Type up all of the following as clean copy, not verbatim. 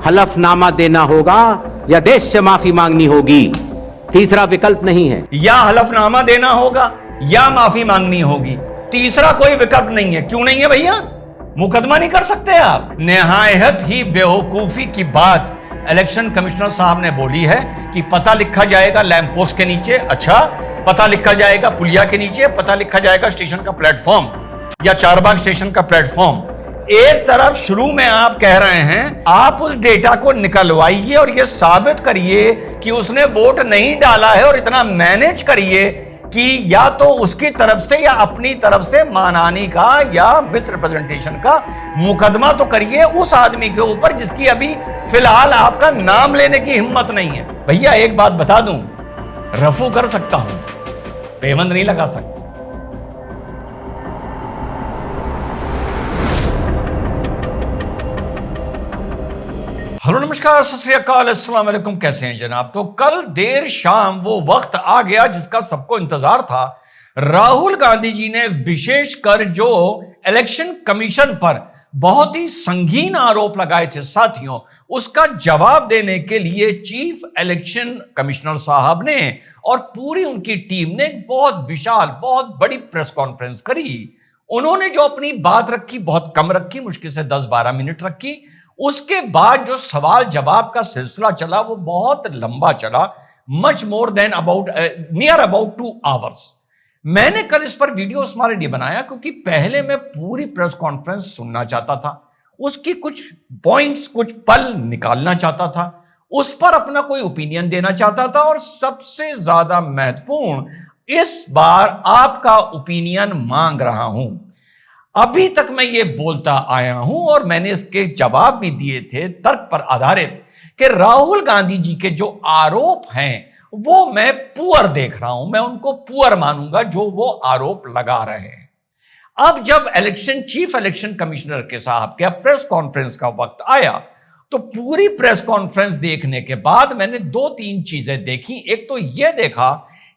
हलफनामा देना होगा या देश से माफी मांगनी होगी। तीसरा विकल्प नहीं है। या हलफनामा देना होगा या माफी मांगनी होगी, तीसरा कोई विकल्प नहीं है। क्यों नहीं है भैया? मुकदमा नहीं कर सकते आप। निहायत ही बेवकूफी की बात इलेक्शन कमिश्नर साहब ने बोली है कि पता लिखा जाएगा लैंप पोस्ट के नीचे। अच्छा, पता लिखा जाएगा पुलिया के नीचे, पता लिखा जाएगा स्टेशन का प्लेटफॉर्म या चारबाग स्टेशन का प्लेटफॉर्म। एक तरफ शुरू में आप कह रहे हैं आप उस डेटा को निकलवाइए और यह साबित करिए कि उसने वोट नहीं डाला है, और इतना मैनेज करिए कि या तो उसकी तरफ से या अपनी तरफ से मानहानि का या मिस रिप्रेजेंटेशन का मुकदमा तो करिए उस आदमी के ऊपर जिसकी अभी फिलहाल आपका नाम लेने की हिम्मत नहीं है। भैया एक बात बता दूं, रफू कर सकता हूं, पेबंद नहीं लगा सकता। हेलो नमस्कार, सत श्री अकाल, अस्सलाम वालेकुम। कैसे हैं जनाब? तो कल देर शाम वो वक्त आ गया जिसका सबको इंतजार था। राहुल गांधी जी ने विशेषकर जो इलेक्शन कमीशन पर बहुत ही संगीन आरोप लगाए थे साथियों, उसका जवाब देने के लिए चीफ इलेक्शन कमिश्नर साहब ने और पूरी उनकी टीम ने एक बहुत विशाल, बहुत बड़ी प्रेस कॉन्फ्रेंस करी। उन्होंने जो अपनी बात रखी बहुत कम रखी, मुश्किल से 10-12 मिनट रखी। उसके बाद जो सवाल जवाब का सिलसिला चला वो बहुत लंबा चला, much more than near about 2 hours. मैंने कल इस पर वीडियो हमारे लिए बनाया क्योंकि पहले मैं पूरी प्रेस कॉन्फ्रेंस सुनना चाहता था, उसकी कुछ पॉइंट्स, कुछ पल निकालना चाहता था, उस पर अपना कोई ओपिनियन देना चाहता था, और सबसे ज्यादा महत्वपूर्ण इस बार आपका ओपिनियन मांग रहा हूं। अभी तक मैं ये बोलता आया हूं और मैंने इसके जवाब भी दिए थे तर्क पर आधारित कि राहुल गांधी जी के जो आरोप हैं वो मैं पुअर देख रहा हूं, मैं उनको पुअर मानूंगा जो वो आरोप लगा रहे हैं। अब जब चीफ इलेक्शन कमिश्नर के साहब के प्रेस कॉन्फ्रेंस का वक्त आया तो पूरी प्रेस कॉन्फ्रेंस देखने के बाद मैंने 2-3 चीजें देखी। एक तो यह देखा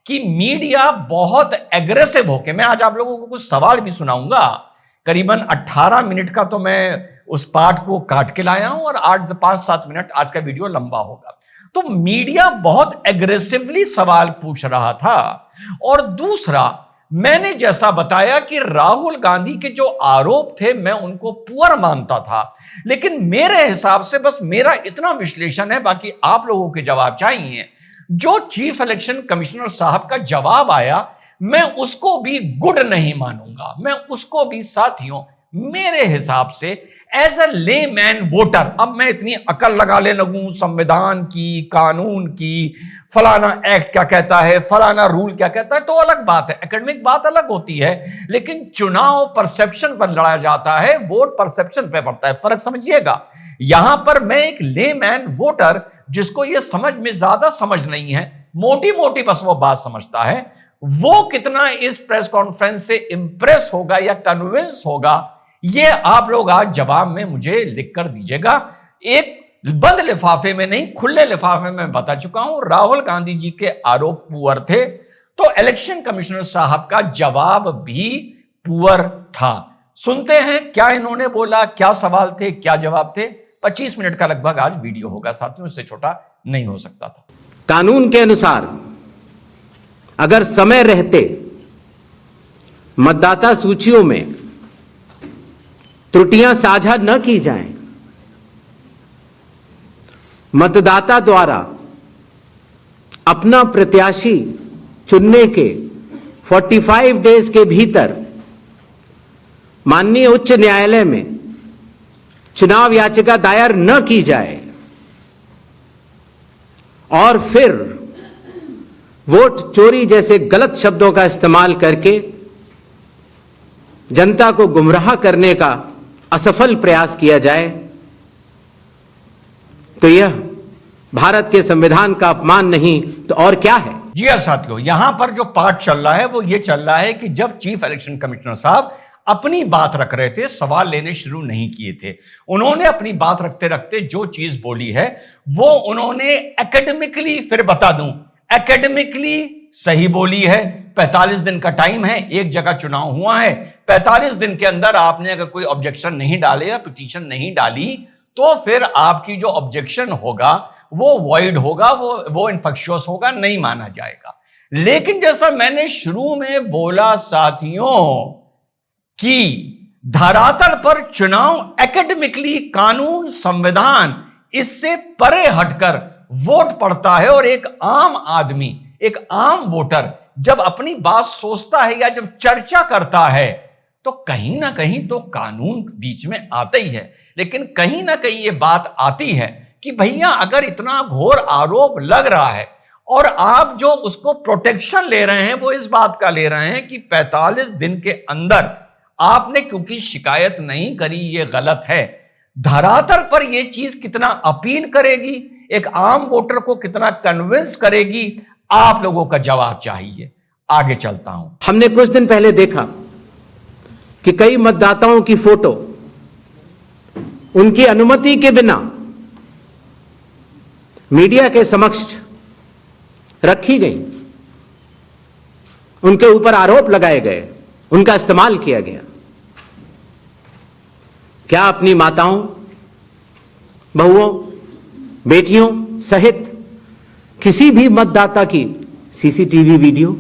कि मीडिया बहुत एग्रेसिव होकर, मैं आज आप लोगों को कुछ सवाल भी सुनाऊंगा, करीबन 18 मिनट का तो मैं उस पार्ट को काट के लाया हूं और 5-7 मिनट आज का वीडियो लंबा होगा। तो मीडिया बहुत एग्रेसिवली सवाल पूछ रहा था। और दूसरा, मैंने जैसा बताया कि राहुल गांधी के जो आरोप थे मैं उनको पुअर मानता था, लेकिन मेरे हिसाब से बस मेरा इतना विश्लेषण है, बाकी आप लोगों के जवाब चाहिए। जो चीफ इलेक्शन कमिश्नर साहब का जवाब आया मैं उसको भी गुड नहीं मानूंगा, मैं उसको भी साथियों मेरे हिसाब से एज अ लेमैन वोटर, अब मैं इतनी अकल लगा ले लगूं संविधान की, कानून की, फलाना एक्ट क्या कहता है, फलाना रूल क्या कहता है, तो अलग बात है, एकेडमिक बात अलग होती है, लेकिन चुनाव परसेप्शन पर लड़ा जाता है, वोट परसेप्शन पे पड़ता है, फर्क समझिएगा। यहां पर मैं एक लेमैन वोटर जिसको यह समझ में ज्यादा समझ नहीं है, मोटी मोटी बस वो बात समझता है, वो कितना इस प्रेस कॉन्फ्रेंस से इंप्रेस होगा या कन्विंस होगा, ये आप लोग आज जवाब में मुझे लिख कर दीजिएगा। एक बंद लिफाफे में नहीं, खुले लिफाफे में बता चुका हूं, राहुल गांधी जी के आरोप पुअर थे, तो इलेक्शन कमिश्नर साहब का जवाब भी पुअर था। सुनते हैं क्या इन्होंने बोला, क्या सवाल थे, क्या जवाब थे। 25 मिनट का लगभग आज वीडियो होगा साथियों, इससे छोटा नहीं हो सकता था। कानून के अनुसार अगर समय रहते मतदाता सूचियों में त्रुटियां साझा न की जाएं, मतदाता द्वारा अपना प्रत्याशी चुनने के 45 डेज के भीतर माननीय उच्च न्यायालय में चुनाव याचिका दायर न की जाए और फिर वोट चोरी जैसे गलत शब्दों का इस्तेमाल करके जनता को गुमराह करने का असफल प्रयास किया जाए, तो यह भारत के संविधान का अपमान नहीं तो और क्या है। जी हां साथियों, यहां पर जो पार्ट चल रहा है वो ये चल रहा है कि जब चीफ इलेक्शन कमिश्नर साहब अपनी बात रख रहे थे, सवाल लेने शुरू नहीं किए थे, उन्होंने अपनी बात रखते रखते जो चीज बोली है वो उन्होंने एकेडमिकली, फिर बता दूं, एकेडमिकली सही बोली है। 45 दिन का टाइम है, एक जगह चुनाव हुआ है, 45 दिन के अंदर आपने अगर कोई ऑब्जेक्शन नहीं डाले या पिटीशन नहीं डाली तो फिर आपकी जो ऑब्जेक्शन होगा वो वॉइड होगा, वो इन्फेक्शियस होगा, नहीं माना जाएगा। लेकिन जैसा मैंने शुरू में बोला साथियों कि धरातल पर चुनाव एकेडमिकली, कानून, संविधान, इससे परे हटकर वोट पड़ता है। और एक आम आदमी, एक आम वोटर जब अपनी बात सोचता है या जब चर्चा करता है तो कहीं ना कहीं तो कानून बीच में आता ही है। लेकिन कहीं ना कहीं यह बात आती है कि भैया अगर इतना घोर आरोप लग रहा है और आप जो उसको प्रोटेक्शन ले रहे हैं वो इस बात का ले रहे हैं कि 45 दिन के अंदर आपने क्योंकि शिकायत नहीं करी, ये गलत है। धरातल पर यह चीज कितना अपील करेगी, एक आम वोटर को कितना कन्विंस करेगी, आप लोगों का जवाब चाहिए। आगे चलता हूं। हमने कुछ दिन पहले देखा कि कई मतदाताओं की फोटो उनकी अनुमति के बिना मीडिया के समक्ष रखी गई, उनके ऊपर आरोप लगाए गए, उनका इस्तेमाल किया गया। क्या अपनी माताओं, बहुओं, बेटियों सहित किसी भी मतदाता की सीसीटीवी वीडियो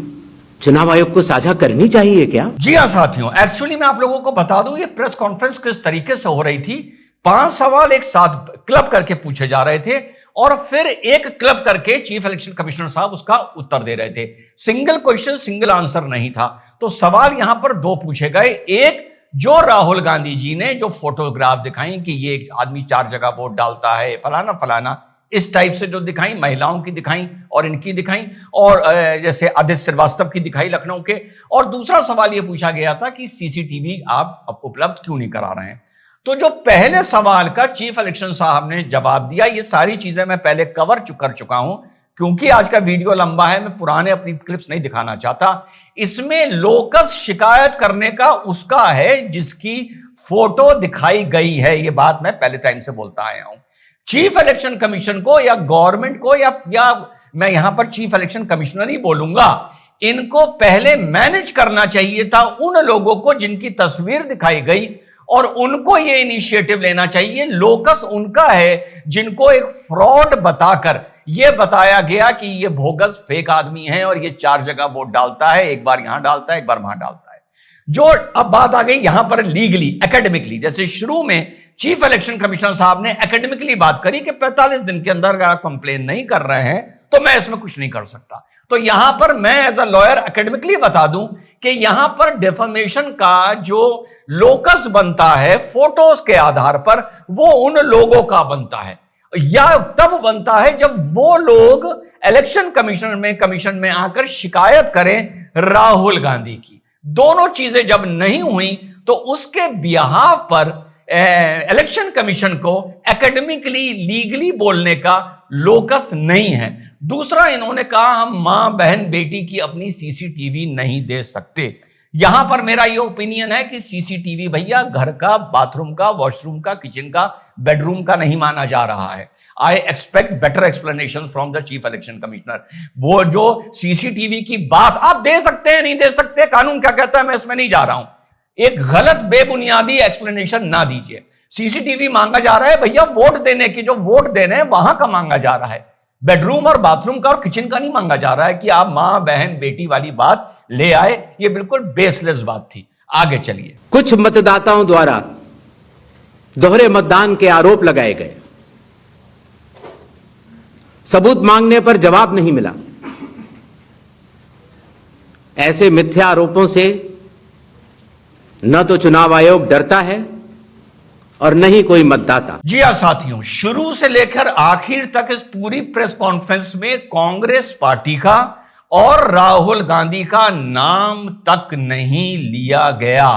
चुनाव आयोग को साझा करनी चाहिए क्या? जी हां साथियों, एक्चुअली मैं आप लोगों को बता दूं ये प्रेस कॉन्फ्रेंस किस तरीके से हो रही थी। 5 सवाल एक साथ क्लब करके पूछे जा रहे थे और फिर एक क्लब करके चीफ इलेक्शन कमिश्नर साहब उसका उत्तर दे रहे थे। सिंगल क्वेश्चन सिंगल आंसर नहीं था। तो सवाल यहां पर 2 पूछे गए। एक, जो राहुल गांधी जी ने जो फोटोग्राफ दिखाई कि ये एक आदमी 4 जगह वोट डालता है, फलाना फलाना, इस टाइप से जो दिखाई, महिलाओं की दिखाई और इनकी दिखाई, और जैसे आदित्य श्रीवास्तव की दिखाई लखनऊ के। और दूसरा सवाल यह पूछा गया था कि सीसीटीवी आप उपलब्ध क्यों नहीं करा रहे हैं। तो जो पहले सवाल का चीफ इलेक्शन साहब ने जवाब दिया, ये सारी चीजें मैं पहले कवर कर चुका हूं, क्योंकि आज का वीडियो लंबा है, मैं पुराने अपनी क्लिप्स नहीं दिखाना चाहता। इसमें लोकस शिकायत करने का उसका है जिसकी फोटो दिखाई गई है। ये बात मैं पहले टाइम से बोलता आया हूं। चीफ इलेक्शन कमीशन को या गवर्नमेंट को या मैं यहां पर चीफ इलेक्शन कमिश्नर ही बोलूंगा, इनको पहले मैनेज करना चाहिए था उन लोगों को जिनकी तस्वीर दिखाई गई, और उनको यह इनिशिएटिव लेना चाहिए। लोकस उनका है जिनको एक फ्रॉड बताकर यह बताया गया कि यह भोगस फेक आदमी है और यह 4 जगह वोट डालता है, एक बार यहां डालता है, एक बार वहां डालता है। जो अब बात आ गई यहां पर लीगली, एकेडमिकली, जैसे शुरू में चीफ इलेक्शन कमिश्नर साहब ने एकेडमिकली बात करी कि 45 दिन के अंदर अगर आप कंप्लेन नहीं कर रहे हैं तो मैं इसमें कुछ नहीं कर सकता। तो यहां पर मैं एज अ लॉयर एकेडमिकली बता दूं कि यहां पर डिफेमेशन का जो लोकस बनता है फोटोज के आधार पर, वो उन लोगों का बनता है, या तब बनता है जब वो लोग इलेक्शन कमीशन में आकर शिकायत करें राहुल गांधी की। दोनों चीजें जब नहीं हुई तो उसके बिहाफ पर इलेक्शन कमीशन को एकेडमिकली, लीगली बोलने का लोकस नहीं है। दूसरा, इन्होंने कहा हम मां, बहन, बेटी की अपनी सीसीटीवी नहीं दे सकते। यहां पर मेरा यह ओपिनियन है कि सीसीटीवी भैया घर का, बाथरूम का, वॉशरूम का, किचन का, बेडरूम का नहीं माना जा रहा है। I expect better explanation from the chief election commissioner. वो जो सीसीटीवी की बात आप दे सकते हैं, नहीं दे सकते, कानून क्या कहता है, मैं इसमें नहीं जा रहा हूं। एक गलत बेबुनियादी एक्सप्लेनेशन ना दीजिए। सीसीटीवी मांगा जा रहा है भैया वोट देने की, जो वोट देने हैं वहां का मांगा जा रहा है, बेडरूम और बाथरूम का और किचन का नहीं मांगा जा रहा है कि आप मां, बहन, बेटी वाली बात ले आए। ये बिल्कुल बेसलेस बात थी। आगे चलिए। कुछ मतदाताओं द्वारा दोहरे मतदान के आरोप लगाए गए, सबूत मांगने पर जवाब नहीं मिला। ऐसे मिथ्या आरोपों से न तो चुनाव आयोग डरता है और न ही कोई मतदाता। जी हां साथियों, शुरू से लेकर आखिर तक इस पूरी प्रेस कॉन्फ्रेंस में कांग्रेस पार्टी का और राहुल गांधी का नाम तक नहीं लिया गया।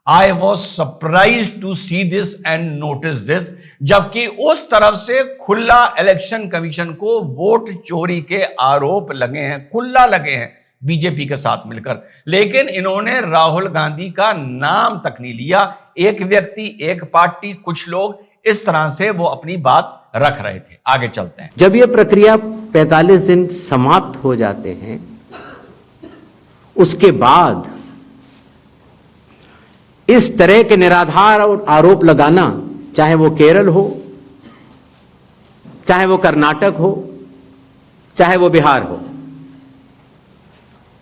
I was surprise to see this and notice this, जबकि उस तरफ से खुला इलेक्शन कमीशन को वोट चोरी के आरोप लगे हैं, खुला लगे हैं बीजेपी के साथ मिलकर, लेकिन इन्होंने राहुल गांधी का नाम तक नहीं लिया। एक व्यक्ति, एक पार्टी, कुछ लोग, इस तरह से वो अपनी बात रख रहे थे। आगे चलते हैं। जब यह प्रक्रिया 45 दिन समाप्त हो जाते हैं, उसके बाद इस तरह के निराधार और आरोप लगाना चाहे वो केरल हो, चाहे वो कर्नाटक हो, चाहे वो बिहार हो,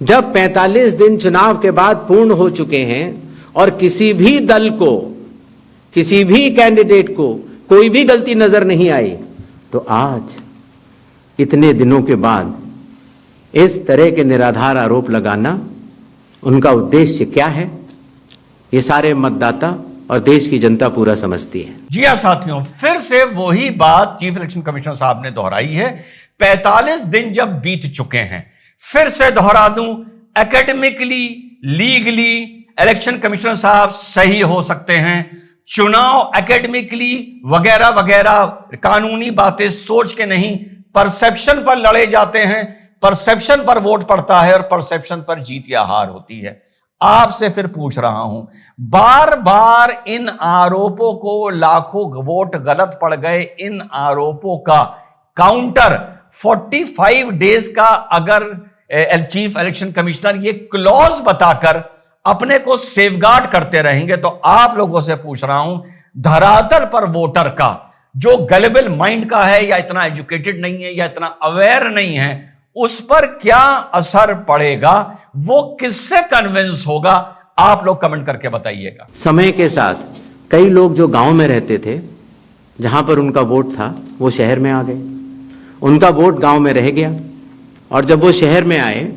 जब 45 दिन चुनाव के बाद पूर्ण हो चुके हैं और किसी भी दल को, किसी भी कैंडिडेट को कोई भी गलती नजर नहीं आई, तो आज इतने दिनों के बाद इस तरह के निराधार आरोप लगाना, उनका उद्देश्य क्या है, ये सारे मतदाता और देश की जनता पूरा समझती है। जी हां साथियों, फिर से वही बात चीफ इलेक्शन कमिश्नर साहब ने दोहराई है। 45 दिन जब बीत चुके हैं, फिर से दोहरा दूं, एकेडमिकली, लीगली इलेक्शन कमिश्नर साहब सही हो सकते हैं। चुनाव एकेडमिकली वगैरह वगैरह कानूनी बातें सोच के नहीं, परसेप्शन पर लड़े जाते हैं, परसेप्शन पर वोट पड़ता है और परसेप्शन पर जीत या हार होती है। आपसे फिर पूछ रहा हूं, बार बार इन आरोपों को, लाखों वोट गलत पड़ गए, इन आरोपों का काउंटर 45 डेज का अगर चीफ इलेक्शन कमिश्नर ये क्लॉज बताकर अपने को सेफगार्ड करते रहेंगे, तो आप लोगों से पूछ रहा हूं, धरातल पर वोटर का जो गलेबल माइंड का है, या इतना एजुकेटेड नहीं है, या इतना अवेयर नहीं है, उस पर क्या असर पड़ेगा, वो किससे कन्विंस होगा, आप लोग कमेंट करके बताइएगा। समय के साथ कई लोग जो गांव में रहते थे, जहां पर उनका वोट था, वो शहर में आ गए, उनका वोट गांव में रह गया, और जब वो शहर में आए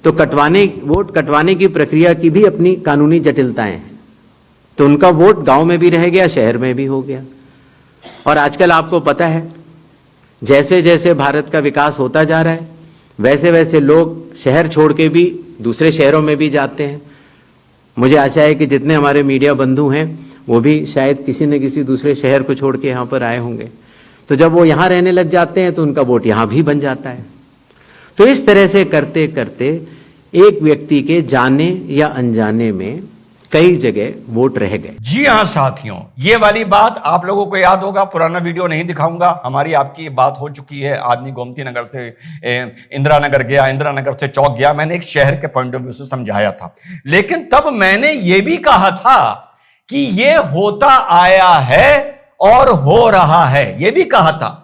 तो वोट कटवाने की प्रक्रिया की भी अपनी कानूनी जटिलताएं हैं, तो उनका वोट गांव में भी रह गया, शहर में भी हो गया। और आजकल आपको पता है, जैसे जैसे भारत का विकास होता जा रहा है, वैसे वैसे लोग शहर छोड़ के भी दूसरे शहरों में भी जाते हैं। मुझे आशा है कि जितने हमारे मीडिया बंधु हैं, वो भी शायद किसी न किसी दूसरे शहर को छोड़ के यहाँ पर आए होंगे। तो जब वो यहाँ रहने लग जाते हैं तो उनका वोट यहाँ भी बन जाता है। तो इस तरह से करते करते एक व्यक्ति के जाने या अनजाने में कई जगह वोट रह गए। जी हां साथियों, ये वाली बात आप लोगों को याद होगा, पुराना वीडियो नहीं दिखाऊंगा, हमारी आपकी बात हो चुकी है। आदमी गोमती नगर से इंदिरा नगर गया, इंदिरा नगर से चौक गया, मैंने एक शहर के पॉइंट ऑफ व्यू से समझाया था। लेकिन तब मैंने ये भी कहा था कि ये होता आया है और हो रहा है, ये भी कहा था,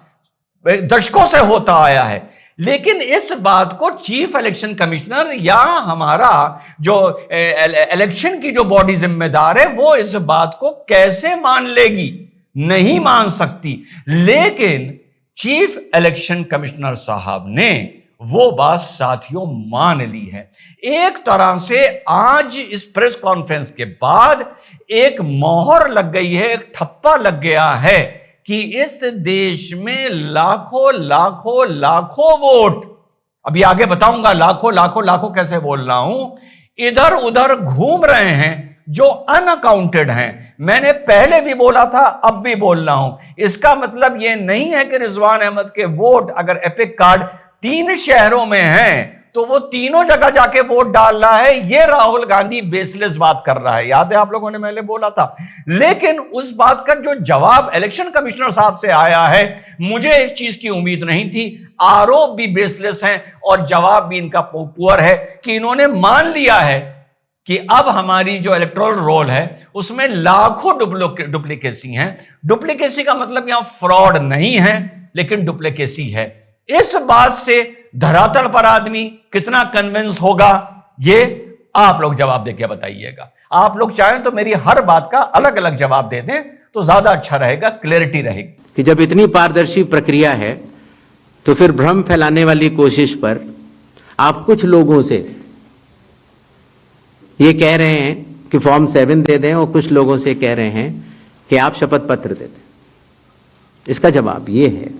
दशकों से होता आया है। लेकिन इस बात को चीफ इलेक्शन कमिश्नर या हमारा जो इलेक्शन की जो बॉडी जिम्मेदार है, वो इस बात को कैसे मान लेगी? नहीं मान सकती। लेकिन चीफ इलेक्शन कमिश्नर साहब ने वो बात साथियों मान ली है। एक तरह से आज इस प्रेस कॉन्फ्रेंस के बाद एक मोहर लग गई है, एक ठप्पा लग गया है कि इस देश में लाखों लाखों लाखों वोट, अभी आगे बताऊंगा लाखों लाखों लाखों कैसे बोल रहा हूं, इधर उधर घूम रहे हैं जो अनअकाउंटेड हैं। मैंने पहले भी बोला था, अब भी बोल रहा हूं। इसका मतलब यह नहीं है कि रिजवान अहमद के वोट अगर एपिक कार्ड 3 शहरों में हैं तो वो तीनों जगह जाके वोट डाल रहा है। ये राहुल गांधी बेसलेस बात कर रहा है, याद है आप लोगों ने पहले बोला था। लेकिन उस बात का जो जवाब इलेक्शन कमिश्नर साहब से आया है, मुझे एक चीज की उम्मीद नहीं थी। आरोप भी बेसलेस हैं और जवाब भी इनका पुअर है कि इन्होंने मान लिया है कि अब हमारी जो इलेक्टोरल रोल है उसमें लाखों डुप्लीकेसी हैं। डुप्लीकेसी का मतलब यहां फ्रॉड नहीं है, लेकिन डुप्लीकेसी है। इस बात से धरातल पर आदमी कितना कन्विंस होगा, ये आप लोग जवाब देके बताइएगा। आप लोग चाहें तो मेरी हर बात का अलग अलग जवाब दे दें तो ज्यादा अच्छा रहेगा, क्लैरिटी रहेगी। कि जब इतनी पारदर्शी प्रक्रिया है तो फिर भ्रम फैलाने वाली कोशिश पर आप कुछ लोगों से ये कह रहे हैं कि फॉर्म 7 दे दें, और कुछ लोगों से कह रहे हैं कि आप शपथ पत्र दे दें। इसका जवाब ये है,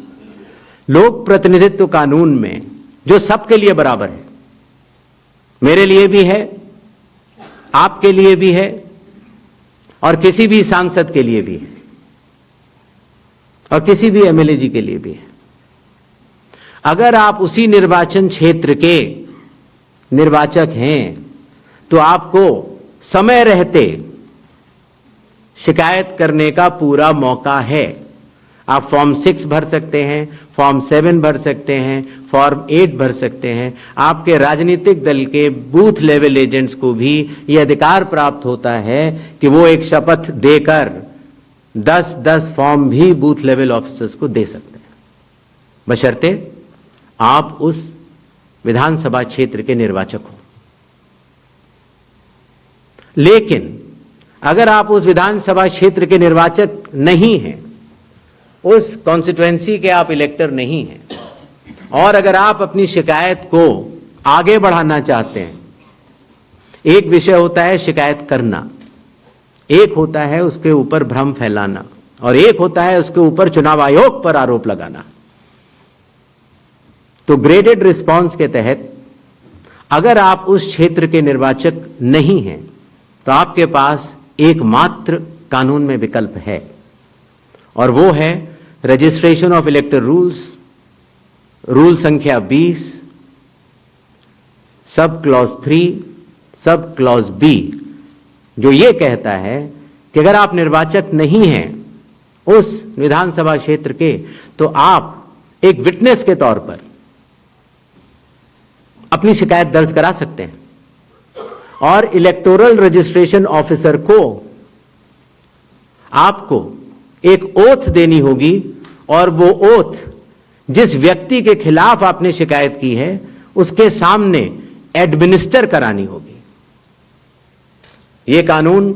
लोक प्रतिनिधित्व कानून में जो सबके लिए बराबर है, मेरे लिए भी है, आपके लिए भी है, और किसी भी सांसद के लिए भी है, और किसी भी एमएलए जी के लिए भी है। अगर आप उसी निर्वाचन क्षेत्र के निर्वाचक हैं तो आपको समय रहते शिकायत करने का पूरा मौका है। आप फॉर्म 6 भर सकते हैं, फॉर्म 7 भर सकते हैं, फॉर्म 8 भर सकते हैं। आपके राजनीतिक दल के बूथ लेवल एजेंट्स को भी यह अधिकार प्राप्त होता है कि वो एक शपथ देकर 10-10 फॉर्म भी बूथ लेवल ऑफिसर्स को दे सकते हैं, बशर्ते आप उस विधानसभा क्षेत्र के निर्वाचक हो। लेकिन अगर आप उस विधानसभा क्षेत्र के निर्वाचक नहीं हैं, उस कॉन्स्टिट्यूएंसी के आप इलेक्टर नहीं हैं, और अगर आप अपनी शिकायत को आगे बढ़ाना चाहते हैं, एक विषय होता है शिकायत करना, एक होता है उसके ऊपर भ्रम फैलाना, और एक होता है उसके ऊपर चुनाव आयोग पर आरोप लगाना। तो ग्रेडेड रिस्पांस के तहत अगर आप उस क्षेत्र के निर्वाचक नहीं हैं, तो आपके पास एकमात्र कानून में विकल्प है, और वो है रजिस्ट्रेशन ऑफ इलेक्टर रूल्स, रूल संख्या 20, sub clause 3, sub clause B, जो ये कहता है कि अगर आप निर्वाचक नहीं हैं उस विधानसभा क्षेत्र के, तो आप एक विटनेस के तौर पर अपनी शिकायत दर्ज करा सकते हैं, और इलेक्टोरल रजिस्ट्रेशन ऑफिसर को आपको एक ओथ देनी होगी, और वो ओथ जिस व्यक्ति के खिलाफ आपने शिकायत की है उसके सामने एडमिनिस्टर करानी होगी। ये कानून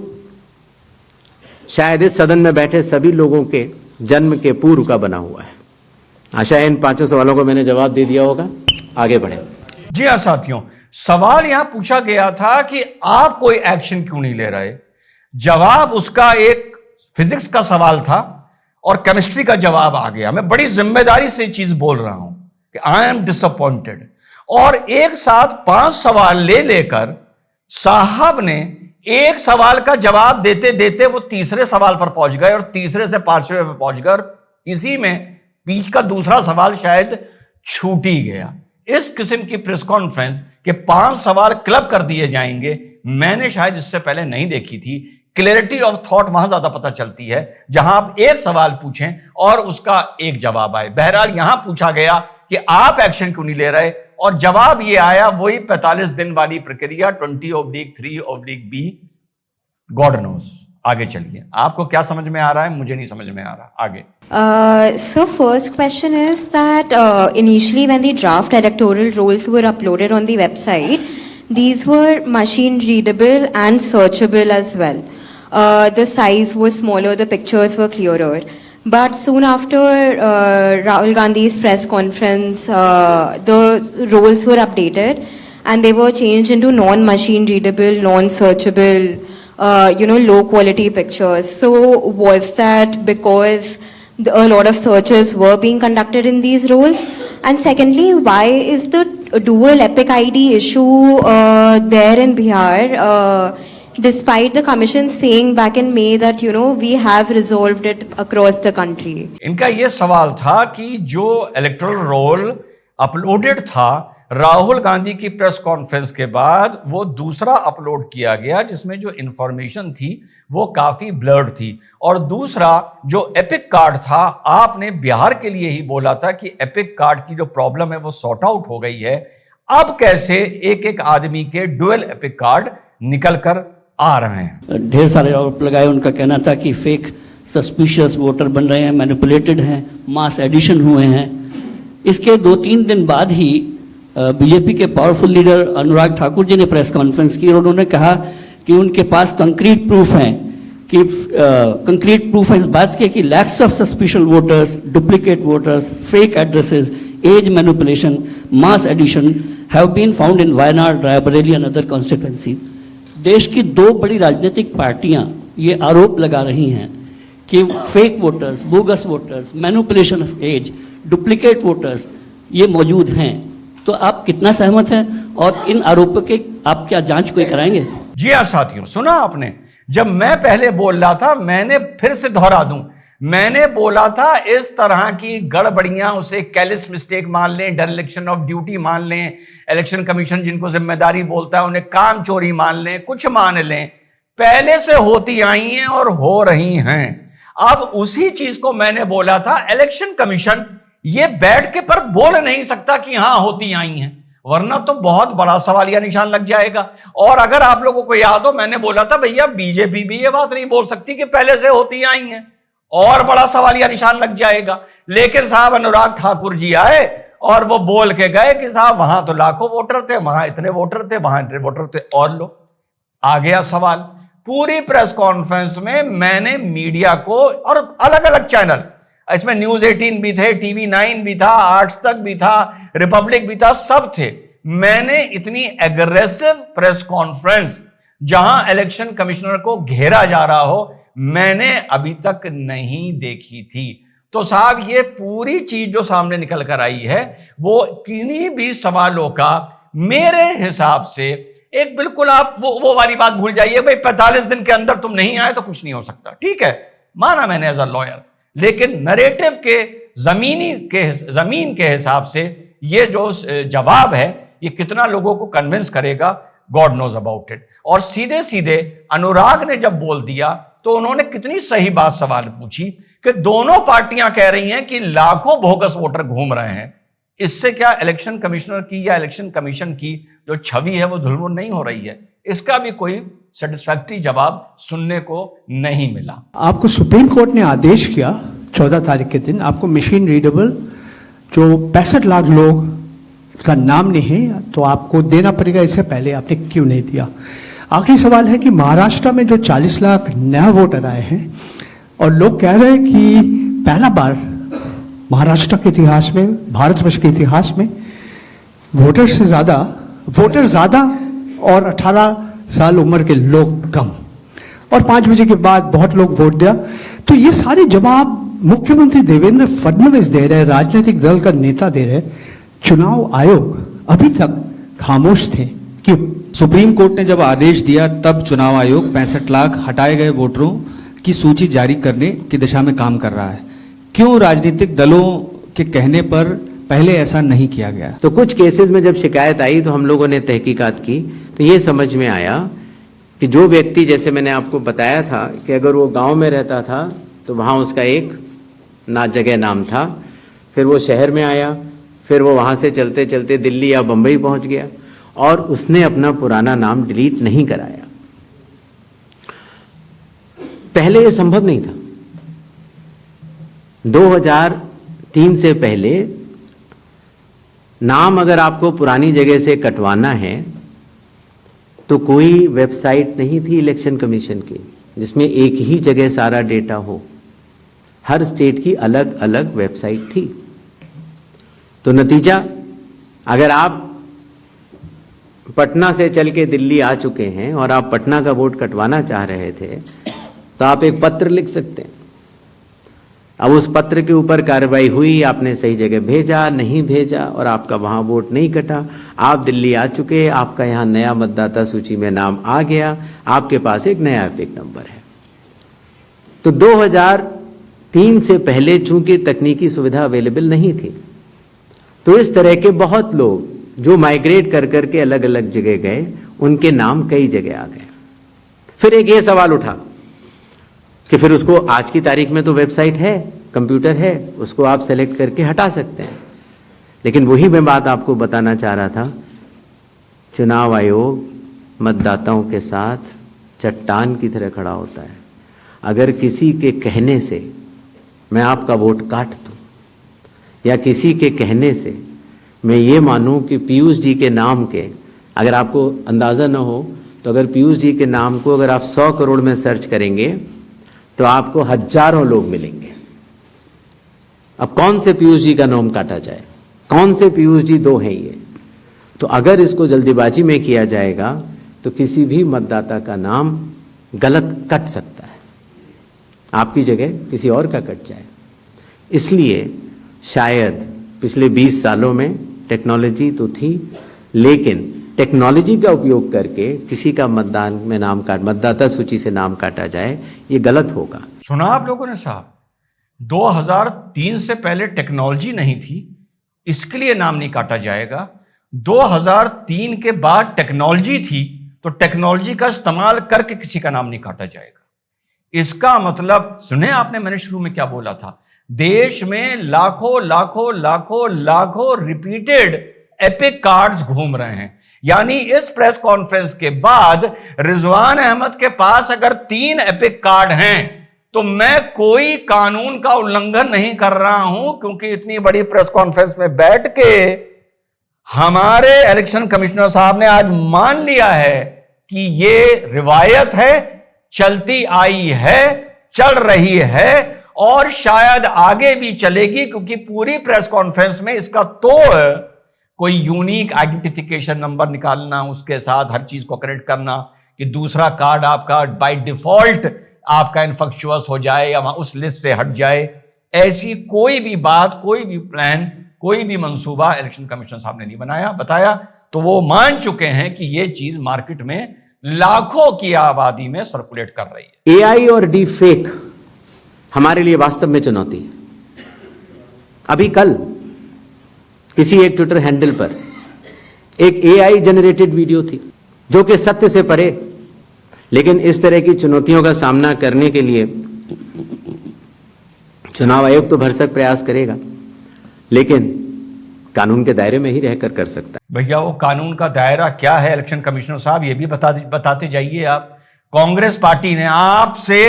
शायद इस सदन में बैठे सभी लोगों के जन्म के पूर्व का बना हुआ है। आशा है इन 5 सवालों को मैंने जवाब दे दिया होगा। आगे बढ़े। जी हाँ साथियों, सवाल यहां पूछा गया था कि आप कोई एक्शन क्यों नहीं ले रहे। जवाब उसका एक फिजिक्स का सवाल था और केमिस्ट्री का जवाब आ गया। मैं बड़ी जिम्मेदारी से चीज बोल रहा हूं कि आई एम डिसअपॉइंटेड। और एक साथ 5 सवाल ले लेकर साहब ने एक सवाल का जवाब देते देते वो तीसरे सवाल पर पहुंच गए, और तीसरे से 5वें पर पहुंच गए, और इसी में बीच का दूसरा सवाल शायद छूट ही गया। इस किस्म की प्रेस कॉन्फ्रेंस के 5 सवाल क्लब कर दिए जाएंगे, मैंने शायद इससे पहले नहीं देखी थी। क्लैरिटी ऑफ थॉट वहां ज्यादा पता चलती है जहां आप एक सवाल पूछें और उसका एक जवाब आए। बहरहाल यहां पूछा गया कि आप एक्शन क्यों नहीं ले रहे, और जवाब ये आया वही 45 दिन वाली प्रक्रिया 20/3/B, गॉड नोज। आगे चलिए, आपको क्या समझ में आ रहा है, मुझे नहीं समझ में आ रहा। आगे। So first question is that initially when the draft electoral rolls were uploaded on the website, these were machine readable and searchable as well. The size was smaller, the pictures were clearer. But soon after Rahul Gandhi's press conference, the rolls were updated and they were changed into non-machine readable, non-searchable, low quality pictures. So was that because a lot of searches were being conducted in these roles? And secondly, why is the dual epic ID issue there in Bihar, despite the commission saying back in May that, we have resolved it across the country? इनका यह सवाल था कि जो electoral roll uploaded था राहुल गांधी की press conference के बाद, वो दूसरा अपलोड किया गया जिसमें जो इंफॉर्मेशन थी वो काफी ब्लर्ड थी। और दूसरा जो एपिक कार्ड था, आपने बिहार के लिए ही बोला था कि एपिक कार्ड की जो प्रॉब्लम है वो सॉर्ट आउट हो गई है। अब कैसे एक एक आदमी के डुअल एपिक कार्ड निकल कर आ रहे हैं? ढेर सारे आरोप लगाए। उनका कहना था कि फेक सस्पिशियस वोटर बन रहे हैं, मैनिपुलेटेड हैं, मास एडिशन हुए हैं। इसके 2-3 दिन बाद ही बीजेपी के पावरफुल लीडर अनुराग ठाकुर जी ने प्रेस कॉन्फ्रेंस की और उन्होंने कहा कि उनके पास कंक्रीट प्रूफ हैं, कि कंक्रीट प्रूफ है इस बात के कि lakhs of suspicious voters, duplicate voters, fake addresses, age manipulation, mass addition have been found in Wayanad, Raebareli and other constituency. देश की 2 बड़ी राजनीतिक पार्टियां ये आरोप लगा रही हैं कि fake voters, bogus voters, manipulation of age, duplicate voters ये मौजूद हैं। तो आप कितना सहमत हैं और इन आरोपों के आप क्या जांच कोई कराएंगे? जी हाँ साथियों, सुना आपने। जब मैं पहले बोल रहा था, मैंने फिर से दोहरा दूं, मैंने बोला था इस तरह की गड़बड़ियां उसे कैलिस मिस्टेक मान लें, डिरेक्शन ऑफ ड्यूटी मान लें, इलेक्शन कमीशन जिनको जिम्मेदारी बोलता है उन्हें काम चोरी मान लें, कुछ मान लें, पहले से होती आई हैं और हो रही हैं। अब उसी चीज को मैंने बोला था, इलेक्शन कमीशन ये बैठ के पर बोल नहीं सकता कि हां होती आई हैं, वरना तो बहुत बड़ा सवालिया निशान लग जाएगा। और अगर आप लोगों को याद हो, मैंने बोला था भैया बीजेपी भी ये बात नहीं बोल सकती कि पहले से होती आई हैं, और बड़ा सवालिया निशान लग जाएगा। लेकिन साहब अनुराग ठाकुर जी आए और वो बोल के गए कि साहब वहां तो लाखों वोटर थे, वहां इतने वोटर थे, वहां इतने वोटर थे, और लो आ गया सवाल। पूरी प्रेस कॉन्फ्रेंस में मैंने मीडिया को, और अलग अलग चैनल, इसमें न्यूज 18 भी थे, टीवी 9 भी था, आज तक भी था, रिपब्लिक भी था, सब थे। मैंने इतनी एग्रेसिव प्रेस कॉन्फ्रेंस जहां इलेक्शन कमिश्नर को घेरा जा रहा हो, मैंने अभी तक नहीं देखी थी। तो साहब ये पूरी चीज जो सामने निकल कर आई है, वो किन्हीं भी सवालों का मेरे हिसाब से एक, बिल्कुल आप वो वाली बात भूल जाइए भाई 45 दिन के अंदर तुम नहीं आए तो कुछ नहीं हो सकता, ठीक है, माना मैंने एज अ लॉयर। लेकिन नरेटिव के जमीन के हिसाब से ये जो जवाब है, ये कितना लोगों को कन्विंस करेगा, गॉड नोज अबाउट इट। और सीधे सीधे अनुराग ने जब बोल दिया तो उन्होंने कितनी सही बात सवाल पूछी कि दोनों पार्टियां कह रही हैं कि लाखों बोगस वोटर घूम रहे हैं। इससे क्या इलेक्शन कमिश्नर की या इलेक्शन कमीशन की जो छवि है वो धुलमुल नहीं हो रही है? इसका भी कोई सेटिस्फैक्टरी जवाब सुनने को नहीं मिला। आपको सुप्रीम कोर्ट ने आदेश किया 14 तारीख के दिन, आपको मशीन रीडेबल जो 65 लाख लोग का नाम नहीं है तो आपको देना पड़ेगा। इससे पहले आपने क्यों नहीं दिया? आखिरी सवाल है कि महाराष्ट्र में जो 40 लाख नया वोटर आए हैं और लोग कह रहे हैं कि पहला बार महाराष्ट्र के इतिहास में, भारतवर्ष के इतिहास में वोटर ज़्यादा और 18 साल उम्र के लोग कम, और 5 बजे के बाद बहुत लोग वोट दिया। तो ये सारे जवाब मुख्यमंत्री देवेंद्र फडणवीस दे रहे हैं, राजनीतिक दल का नेता दे रहे हैं, चुनाव आयोग अभी तक खामोश थे। क्यों? सुप्रीम कोर्ट ने जब आदेश दिया तब चुनाव आयोग 65 लाख हटाए गए वोटरों की सूची जारी करने की दिशा में काम कर रहा है। क्यों राजनीतिक दलों के कहने पर पहले ऐसा नहीं किया गया? तो कुछ केसेस में जब शिकायत आई तो हम लोगों ने तहकीकात की तो ये समझ में आया कि जो व्यक्ति, जैसे मैंने आपको बताया था कि अगर वो गांव में रहता था तो वहाँ उसका एक जगह नाम था, फिर वो शहर में आया, फिर वो वहाँ से चलते चलते दिल्ली या बम्बई पहुँच गया और उसने अपना पुराना नाम डिलीट नहीं कराया। पहले ये संभव नहीं था। 2003 से पहले नाम अगर आपको पुरानी जगह से कटवाना है तो कोई वेबसाइट नहीं थी इलेक्शन कमीशन की जिसमें एक ही जगह सारा डेटा हो। हर स्टेट की अलग अलग वेबसाइट थी। तो नतीजा, अगर आप पटना से चल के दिल्ली आ चुके हैं और आप पटना का वोट कटवाना चाह रहे थे तो आप एक पत्र लिख सकते हैं। अब उस पत्र के ऊपर कार्रवाई हुई, आपने सही जगह भेजा, नहीं भेजा और आपका वहां वोट नहीं कटा, आप दिल्ली आ चुके, आपका यहाँ नया मतदाता सूची में नाम आ गया, आपके पास एक नया एपिक नंबर है। तो 2003 से पहले चूंकि तकनीकी सुविधा अवेलेबल नहीं थी तो इस तरह के बहुत लोग जो माइग्रेट कर करके अलग अलग जगह गए, उनके नाम कई जगह आ गए। फिर एक ये सवाल उठा कि फिर उसको आज की तारीख में तो वेबसाइट है, कंप्यूटर है, उसको आप सेलेक्ट करके हटा सकते हैं। लेकिन वही मैं बात आपको बताना चाह रहा था, चुनाव आयोग मतदाताओं के साथ चट्टान की तरह खड़ा होता है। अगर किसी के कहने से मैं आपका वोट काट दूं या किसी के कहने से मैं ये मानूं कि पीयूष जी के नाम के, अगर आपको अंदाज़ा न हो तो अगर पीयूष जी के नाम को अगर आप 100 करोड़ में सर्च करेंगे तो आपको हजारों लोग मिलेंगे। अब कौन से पीयूष जी का नाम काटा जाए? कौन से पीयूष जी दो हैं ये? तो अगर इसको जल्दीबाजी में किया जाएगा तो किसी भी मतदाता का नाम गलत कट सकता है, आपकी जगह किसी और का कट जाए। इसलिए शायद पिछले 20 सालों में टेक्नोलॉजी तो थी, लेकिन टेक्नोलॉजी का उपयोग करके किसी का मतदाता सूची से नाम काटा जाए, ये गलत होगा। सुना आप लोगों ने साहब, 2003 से पहले टेक्नोलॉजी नहीं थी, इसके लिए नाम नहीं काटा जाएगा। 2003 के बाद टेक्नोलॉजी थी तो टेक्नोलॉजी का इस्तेमाल करके किसी का नाम नहीं काटा जाएगा। इसका मतलब सुने आपने, मैंने शुरू में क्या बोला था, देश में लाखों लाखों लाखों लाखों रिपीटेड एपिक कार्ड्स घूम रहे हैं। यानी इस प्रेस कॉन्फ्रेंस के बाद रिजवान अहमद के पास अगर 3 एपिक कार्ड हैं तो मैं कोई कानून का उल्लंघन नहीं कर रहा हूं, क्योंकि इतनी बड़ी प्रेस कॉन्फ्रेंस में बैठ के हमारे इलेक्शन कमिश्नर साहब ने आज मान लिया है कि ये रिवायत है, चलती आई है, चल रही है और शायद आगे भी चलेगी, क्योंकि पूरी प्रेस कॉन्फ्रेंस में इसका तोड़ कोई यूनिक आइडेंटिफिकेशन नंबर निकालना, उसके साथ हर चीज को करेक्ट करना कि दूसरा कार्ड आपका बाय डिफॉल्ट आपका इनफेक्शुअस हो जाए या उस लिस्ट से हट जाए, ऐसी कोई भी बात, कोई भी प्लान, कोई भी मंसूबा इलेक्शन कमीशन साहब ने नहीं बताया। तो वो मान चुके हैं कि ये चीज मार्केट में लाखों की आबादी में सर्कुलेट कर रही है। एआई और डी फेक हमारे लिए वास्तव में चुनौती है। अभी कल किसी एक ट्विटर हैंडल पर एक एआई जनरेटेड वीडियो थी जो कि सत्य से परे, लेकिन इस तरह की चुनौतियों का सामना करने के लिए चुनाव आयोग तो भरसक प्रयास करेगा, लेकिन कानून के दायरे में ही रहकर कर सकता है। भैया वो कानून का दायरा क्या है इलेक्शन कमिश्नर साहब, ये भी बताते जाइए आप। कांग्रेस पार्टी ने, आपसे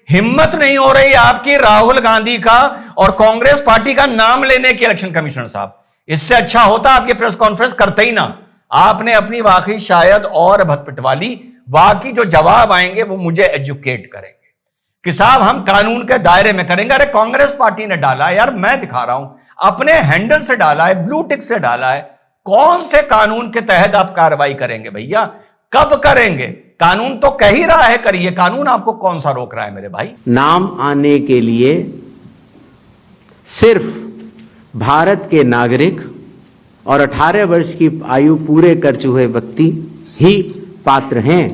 हिम्मत नहीं हो रही आपकी राहुल गांधी का और कांग्रेस पार्टी का नाम लेने की इलेक्शन कमिश्नर साहब। इससे अच्छा होता आप ये प्रेस कॉन्फ्रेंस करते ही ना। आपने अपनी वाकई शायद और भटपिटवाली, वाकई जो जवाब आएंगे वो मुझे एजुकेट करेंगे कि साहब हम कानून के दायरे में करेंगे। अरे कांग्रेस पार्टी ने डाला है यार, मैं दिखा रहा हूं, अपने हैंडल से डाला है, ब्लू टिक से डाला है। कौन से कानून के तहत आप कार्रवाई करेंगे भैया, कब करेंगे? कानून तो कह ही रहा है करिए, कानून आपको कौन सा रोक रहा है मेरे भाई? नाम आने के लिए सिर्फ भारत के नागरिक और 18 वर्ष की आयु पूरे कर चुके व्यक्ति ही पात्र हैं।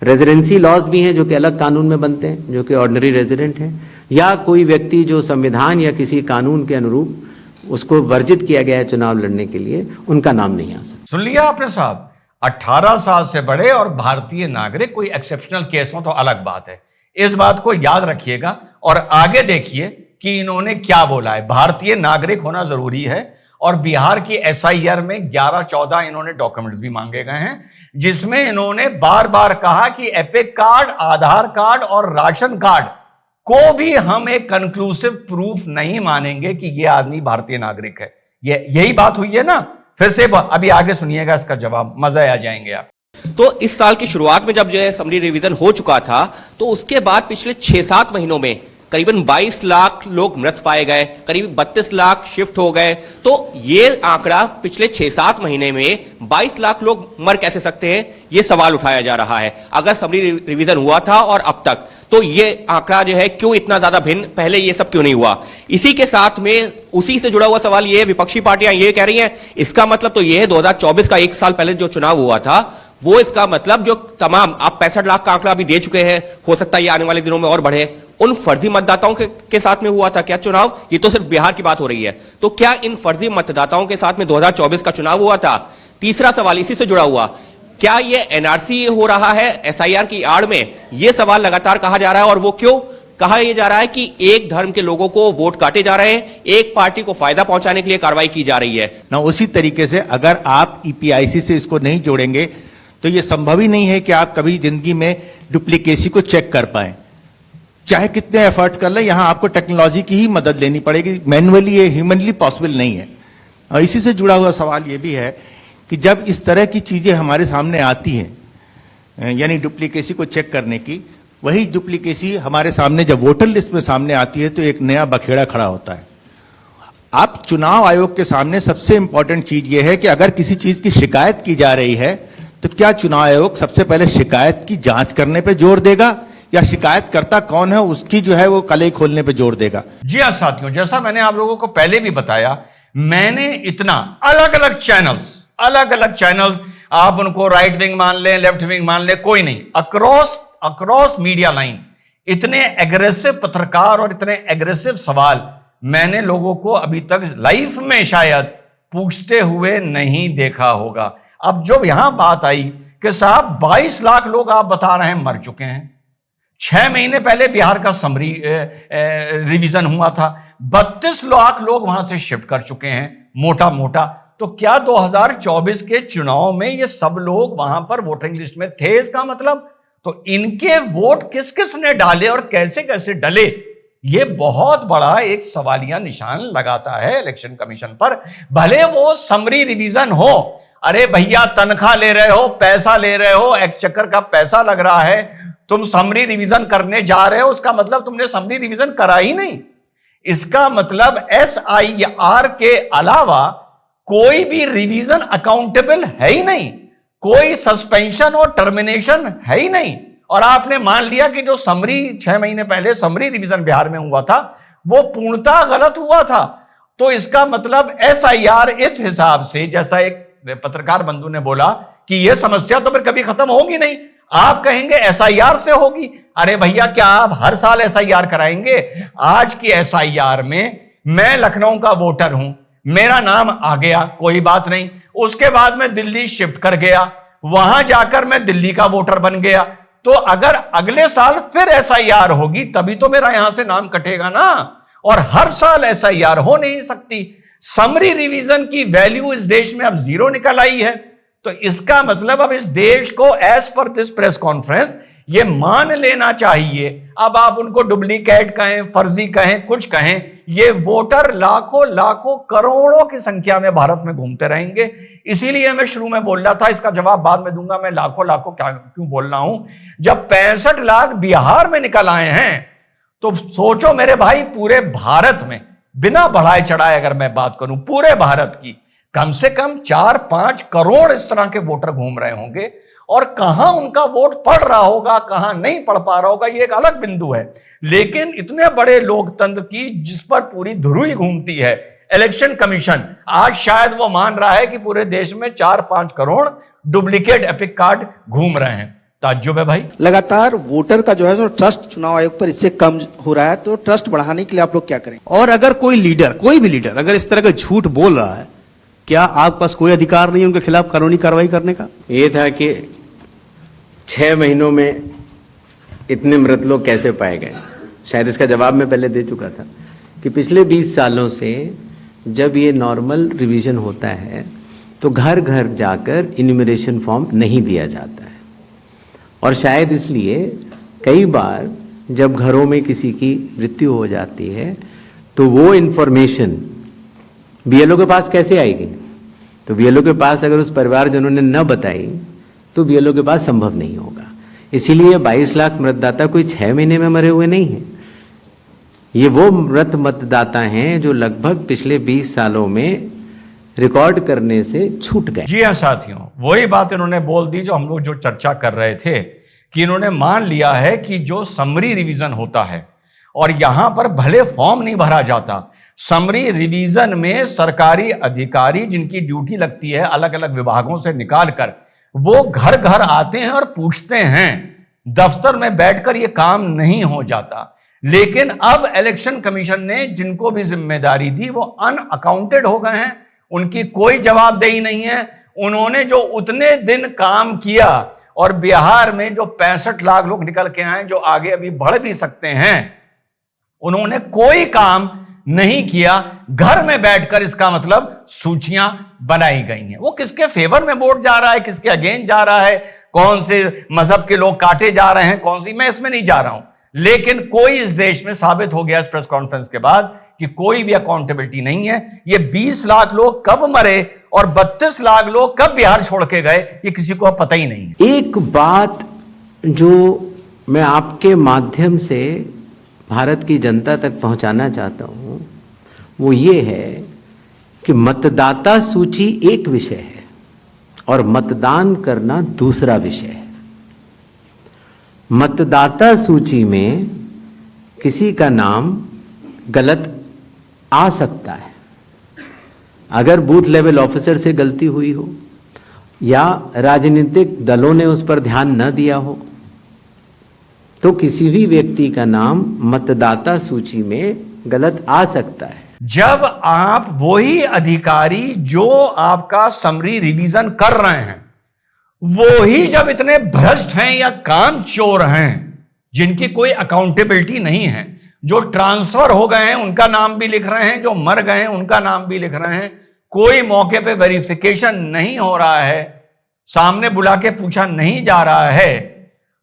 रेजिडेंसी लॉज भी हैं जो कि अलग कानून में बनते हैं, जो कि ऑर्डिनरी रेजिडेंट हैं, या कोई व्यक्ति जो संविधान या किसी कानून के अनुरूप उसको वर्जित किया गया है चुनाव लड़ने के लिए, उनका नाम नहीं आ सकता। सुन लिया आपने साहब, 18 साल से बड़े और भारतीय नागरिक, कोई एक्सेप्शनल केस हो तो अलग बात है। इस बात को याद रखिएगा और आगे देखिए कि इन्होंने क्या बोला है। भारतीय नागरिक होना जरूरी है और बिहार की एसआईआर में 11-14 इन्होंने डॉक्यूमेंट्स भी मांगे गए हैं, जिसमें इन्होंने बार बार कहा कि एपिक कार्ड, आधार कार्ड और राशन कार्ड को भी हम एक कंक्लूसिव प्रूफ नहीं मानेंगे कि यह आदमी भारतीय नागरिक है। यही बात हुई है ना। फिर से अभी आगे सुनिएगा इसका जवाब, मजा आ जाएंगे आप। तो इस साल की शुरुआत में जब जो है असम्बली रिवीजन हो चुका था, तो उसके बाद पिछले 6-7 महीनों में करीबन 22 लाख लोग मृत पाए गए, करीब 32 लाख शिफ्ट हो गए। तो ये आंकड़ा पिछले 6-7 महीने में 22 लाख लोग मर कैसे सकते हैं, ये सवाल उठाया जा रहा है। अगर असम्बली रिवीजन हुआ था और अब तक, तो ये आंकड़ा जो है क्यों इतना ज्यादा भिन्न, पहले ये सब क्यों नहीं हुआ? इसी के साथ में उसी से जुड़ा हुआ सवाल ये है, विपक्षी पार्टियां ये कह रही हैं, इसका मतलब तो ये है 2024 का 1 साल पहले जो चुनाव हुआ था, वो इसका मतलब जो तमाम आप 65 लाख का आंकड़ा अभी दे चुके हैं, हो सकता है ये आने वाले दिनों में और बढ़े, उन फर्जी मतदाताओं के साथ में हुआ था क्या चुनाव? ये तो सिर्फ बिहार की बात हो रही है, तो क्या इन फर्जी मतदाताओं के साथ में 2024 का चुनाव हुआ था? तीसरा सवाल इसी से जुड़ा हुआ, क्या ये एनआरसी हो रहा है एसआईआर की आड़ में? ये सवाल लगातार कहा जा रहा है, और वो क्यों कहा यह जा रहा है कि एक धर्म के लोगों को वोट काटे जा रहे हैं, एक पार्टी को फायदा पहुंचाने के लिए कार्रवाई की जा रही है ना। उसी तरीके से अगर आप ईपीआईसी से इसको नहीं जोड़ेंगे तो यह संभव ही नहीं है कि आप कभी जिंदगी में डुप्लीकेसी को चेक कर पाए, चाहे कितने एफर्ट्स कर लें। यहां आपको टेक्नोलॉजी की ही मदद लेनी पड़ेगी, मैनुअली ये ह्यूमनली पॉसिबल नहीं है। और इसी से जुड़ा हुआ सवाल यह भी है कि जब इस तरह की चीजें हमारे सामने आती हैं, यानी डुप्लीकेसी को चेक करने की, वही डुप्लीकेसी हमारे सामने जब वोटर लिस्ट में सामने आती है तो एक नया बखेड़ा खड़ा होता है। आप चुनाव आयोग के सामने सबसे इंपॉर्टेंट चीज यह है कि अगर किसी चीज की शिकायत की जा रही है तो क्या चुनाव आयोग सबसे पहले शिकायत की जांच करने पर जोर देगा, या शिकायतकर्ता कौन है उसकी जो है वो कलई खोलने पर जोर देगा? जी हाँ साथियों, जैसा मैंने आप लोगों को पहले भी बताया, मैंने इतना अलग अलग चैनल्स, आप उनको राइट विंग मान लें, लेफ्ट विंग मान लें, कोई नहीं, अक्रॉस मीडिया लाइन इतने एग्रेसिव पत्रकार और इतने एग्रेसिव सवाल मैंने लोगों को अभी तक लाइफ में शायद पूछते हुए नहीं देखा होगा। अब जब यहां बात आई कि साहब 22 लाख लोग आप बता रहे हैं मर चुके हैं, 6 महीने पहले बिहार का समरी रिवीजन हुआ था, 32 लाख लोग वहां से शिफ्ट कर चुके हैं मोटा मोटा। तो क्या 2024 के चुनाव में ये सब लोग वहां पर वोटिंग लिस्ट में थे? इसका मतलब तो इनके वोट किस किस ने डाले और कैसे कैसे डले, ये बहुत बड़ा एक सवालिया निशान लगाता है इलेक्शन कमीशन पर। भले वो समरी रिवीजन हो, अरे भैया तनख्वाह ले रहे हो, पैसा ले रहे हो, एक्सचेकर का पैसा लग रहा है, तुम समरी रिवीजन करने जा रहे हो, उसका मतलब तुमने समरी रिवीजन करा ही नहीं। इसका मतलब SIR के अलावा कोई भी रिवीजन अकाउंटेबल है ही नहीं, कोई सस्पेंशन और टर्मिनेशन है ही नहीं। और आपने मान लिया कि जो समरी 6 महीने पहले समरी रिवीजन बिहार में हुआ था वो पूर्णतः गलत हुआ था। तो इसका मतलब SIR इस हिसाब से, जैसा एक पत्रकार बंधु ने बोला कि यह समस्या तो फिर कभी खत्म होगी नहीं, आप कहेंगे SIR से होगी। अरे भैया क्या आप हर साल SIR कराएंगे? आज की SIR में मैं लखनऊ का वोटर हूं, मेरा नाम आ गया, कोई बात नहीं, उसके बाद मैं दिल्ली शिफ्ट कर गया, वहां जाकर मैं दिल्ली का वोटर बन गया, तो अगर अगले साल फिर SIR होगी तभी तो मेरा यहां से नाम कटेगा ना। और हर साल SIR हो नहीं सकती। समरी रिवीजन की वैल्यू इस देश में अब 0 निकल आई है। तो इसका मतलब अब इस देश को as per this press conference ये मान लेना चाहिए, अब आप उनको डुप्लीकेट कहें, फर्जी कहें, कुछ कहें, ये वोटर लाखों लाखों करोड़ों की संख्या में भारत में घूमते रहेंगे। इसीलिए मैं शुरू में बोल रहा था, इसका जवाब बाद में दूंगा, मैं लाखों लाखों क्यों बोल रहा हूं। जब 65 लाख बिहार में निकल आए हैं तो सोचो मेरे भाई, पूरे भारत में बिना बढ़ाए चढ़ाए अगर मैं बात करूं, पूरे भारत की कम से कम 4-5 करोड़ इस तरह के वोटर घूम रहे होंगे। और कहां उनका वोट पड़ रहा होगा, कहां नहीं पड़ पा रहा होगा, ये एक अलग बिंदु है। लेकिन इतने बड़े लोकतंत्र की जिस पर पूरी धुरी घूमती है इलेक्शन कमीशन, आज शायद वो मान रहा है कि पूरे देश में 4-5 करोड़ डुप्लीकेट एपिक कार्ड घूम रहे हैं। ताज्जुब है भाई। लगातार वोटर का जो है सो ट्रस्ट चुनाव आयोग पर इससे कम हो रहा है, तो ट्रस्ट बढ़ाने के लिए आप लोग क्या करें? और अगर कोई लीडर, कोई भी लीडर अगर इस तरह का झूठ बोल रहा है, क्या आपके पास कोई अधिकार नहीं है उनके खिलाफ कानूनी कार्रवाई करने का? ये था कि 6 महीनों में इतने मृत लोग कैसे पाए गए। शायद इसका जवाब मैं पहले दे चुका था कि पिछले 20 सालों से जब ये नॉर्मल रिवीजन होता है तो घर घर जाकर इन्यूमरेशन फॉर्म नहीं दिया जाता है। और शायद इसलिए कई बार जब घरों में किसी की मृत्यु हो जाती है तो वो इन्फॉर्मेशन BLO के पास कैसे आएगी? तो BLO के पास अगर उस परिवारजनों ने न बताई तो BLO के पास संभव नहीं होगा। इसीलिए 22 लाख मतदाता कोई 6 महीने में मरे हुए नहीं हैं। ये वो मृत मतदाता हैं जो लगभग पिछले 20 सालों में रिकॉर्ड करने से छूट गए। जी हाँ साथियों, वही बात इन्होंने बोल दी जो हम लोग जो चर्चा कर रहे थे कि इन्होंने मान लिया है कि जो समरी रिवीजन होता है और यहां पर भले फॉर्म नहीं भरा जाता, समरी रिवीजन में सरकारी अधिकारी जिनकी ड्यूटी लगती है अलग अलग विभागों से निकालकर वो घर घर आते हैं और पूछते हैं। दफ्तर में बैठकर ये काम नहीं हो जाता। लेकिन अब इलेक्शन कमीशन ने जिनको भी जिम्मेदारी दी वो अनअकाउंटेड हो गए हैं, उनकी कोई जवाबदेही नहीं है। उन्होंने जो उतने दिन काम किया और बिहार में जो 65 लाख लोग निकल के आए जो आगे अभी बढ़ भी सकते हैं, उन्होंने कोई काम नहीं किया। घर में बैठकर इसका मतलब सूचियां बनाई गई हैं। वो किसके फेवर में वोट जा रहा है, किसके अगेंस्ट जा रहा है, कौन से मजहब के लोग काटे जा रहे हैं, कौन सी, मैं इसमें नहीं जा रहा हूं। लेकिन कोई इस देश में साबित हो गया इस प्रेस कॉन्फ्रेंस के बाद कि कोई भी अकाउंटेबिलिटी नहीं है। ये 20 लाख लोग कब मरे और 32 लाख लोग कब बिहार छोड़ के गए, ये किसी को पता ही नहीं है। एक बात जो मैं आपके माध्यम से भारत की जनता तक पहुंचाना चाहता हूं वो ये है कि मतदाता सूची एक विषय है और मतदान करना दूसरा विषय है। मतदाता सूची में किसी का नाम गलत आ सकता है अगर बूथ लेवल ऑफिसर से गलती हुई हो या राजनीतिक दलों ने उस पर ध्यान न दिया हो, तो किसी भी व्यक्ति का नाम मतदाता सूची में गलत आ सकता है। जब आप वही अधिकारी जो आपका समरी रिवीजन कर रहे हैं वो ही जब इतने भ्रष्ट हैं या काम चोर हैं जिनकी कोई अकाउंटेबिलिटी नहीं है, जो ट्रांसफर हो गए हैं उनका नाम भी लिख रहे हैं, जो मर गए हैं उनका नाम भी लिख रहे हैं, कोई मौके पे वेरिफिकेशन नहीं हो रहा है, सामने बुला के पूछा नहीं जा रहा है,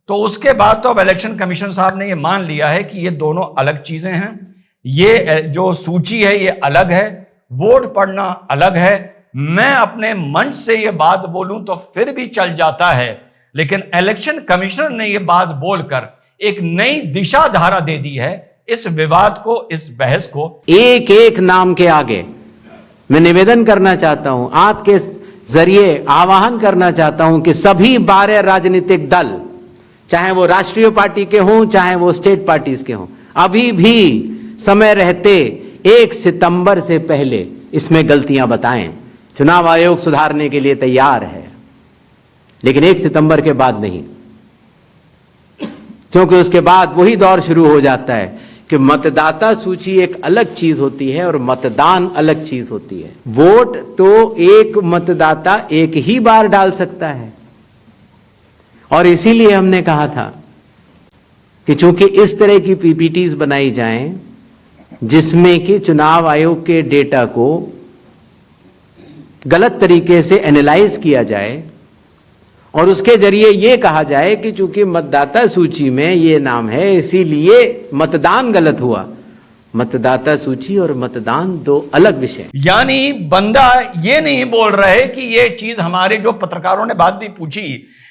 तो उसके बाद तो अब इलेक्शन कमीशन साहब ने ये मान लिया है कि ये दोनों अलग चीजें हैं। ये जो सूची है ये अलग है, वोट पड़ना अलग है। मैं अपने मंच से ये बात बोलूं तो फिर भी चल जाता है, लेकिन इलेक्शन कमिश्नर ने ये बात बोलकर एक नई दिशा धारा दे दी है इस विवाद को, इस बहस को। एक एक नाम के आगे मैं निवेदन करना चाहता हूं, आपके जरिए आह्वान करना चाहता हूं कि सभी 12 राजनीतिक दल, चाहे वो राष्ट्रीय पार्टी के हों चाहे वो स्टेट पार्टीज के हों, अभी भी समय रहते 1 सितंबर से पहले इसमें गलतियां बताएं। चुनाव आयोग सुधारने के लिए तैयार है, लेकिन 1 सितंबर के बाद नहीं, क्योंकि उसके बाद वही दौर शुरू हो जाता है कि मतदाता सूची एक अलग चीज होती है और मतदान अलग चीज होती है। वोट तो एक मतदाता एक ही बार डाल सकता है, और इसीलिए हमने कहा था कि चूंकि इस तरह की पीपीटीज बनाई जाएं जिसमें कि चुनाव आयोग के डेटा को गलत तरीके से एनालाइज किया जाए और उसके जरिए यह कहा जाए कि चूंकि मतदाता सूची में ये नाम है इसीलिए मतदान गलत हुआ। मतदाता सूची और मतदान दो अलग विषय। यानी बंदा ये नहीं बोल रहे कि ये चीज, हमारे जो पत्रकारों ने बात भी पूछी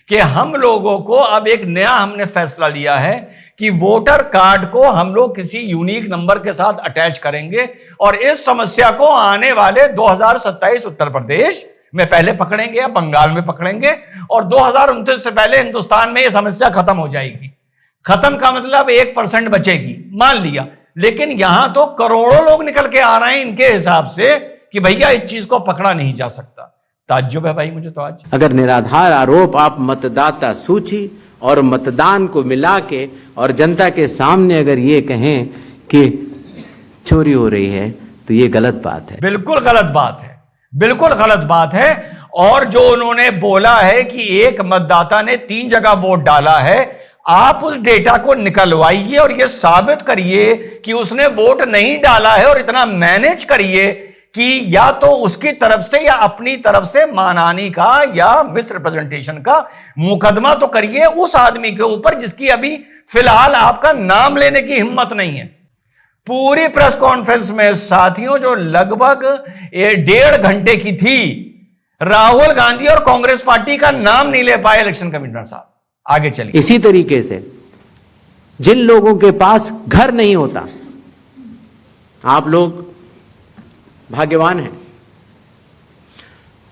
कि हम लोगों को अब एक नया हमने फैसला लिया है कि वोटर कार्ड को हम लोग किसी यूनिक नंबर के साथ अटैच करेंगे और इस समस्या को आने वाले 2027 उत्तर प्रदेश में पहले पकड़ेंगे या बंगाल में पकड़ेंगे और 2029 से पहले हिंदुस्तान में यह समस्या खत्म हो जाएगी। खत्म का मतलब 1% बचेगी, मान लिया, लेकिन यहां तो करोड़ों लोग निकल के आ रहे हैं इनके हिसाब से कि भैया इस चीज को पकड़ा नहीं जा सकता। ताज्जुब है भाई मुझे तो आज। अगर निराधार आरोप आप मतदाता सूची और मतदान को मिला के और जनता के सामने अगर ये कहें कि चोरी हो रही है तो ये गलत बात है। बिल्कुल गलत बात है, बिल्कुल गलत बात है। और जो उन्होंने बोला है कि एक मतदाता ने 3 जगह वोट डाला है, आप उस डेटा को निकलवाइए और यह साबित करिए कि उसने वोट नहीं डाला है और इतना मैनेज करिए कि या तो उसकी तरफ से या अपनी तरफ से मानहानि का या मिसरिप्रेजेंटेशन का मुकदमा तो करिए उस आदमी के ऊपर जिसकी अभी फिलहाल आपका नाम लेने की हिम्मत नहीं है। पूरी प्रेस कॉन्फ्रेंस में साथियों जो लगभग 1.5 घंटे की थी, राहुल गांधी और कांग्रेस पार्टी का नाम नहीं ले पाए इलेक्शन कमिश्नर साहब। आगे चलिए। इसी तरीके से जिन लोगों के पास घर नहीं होता, आप लोग भाग्यवान हैं,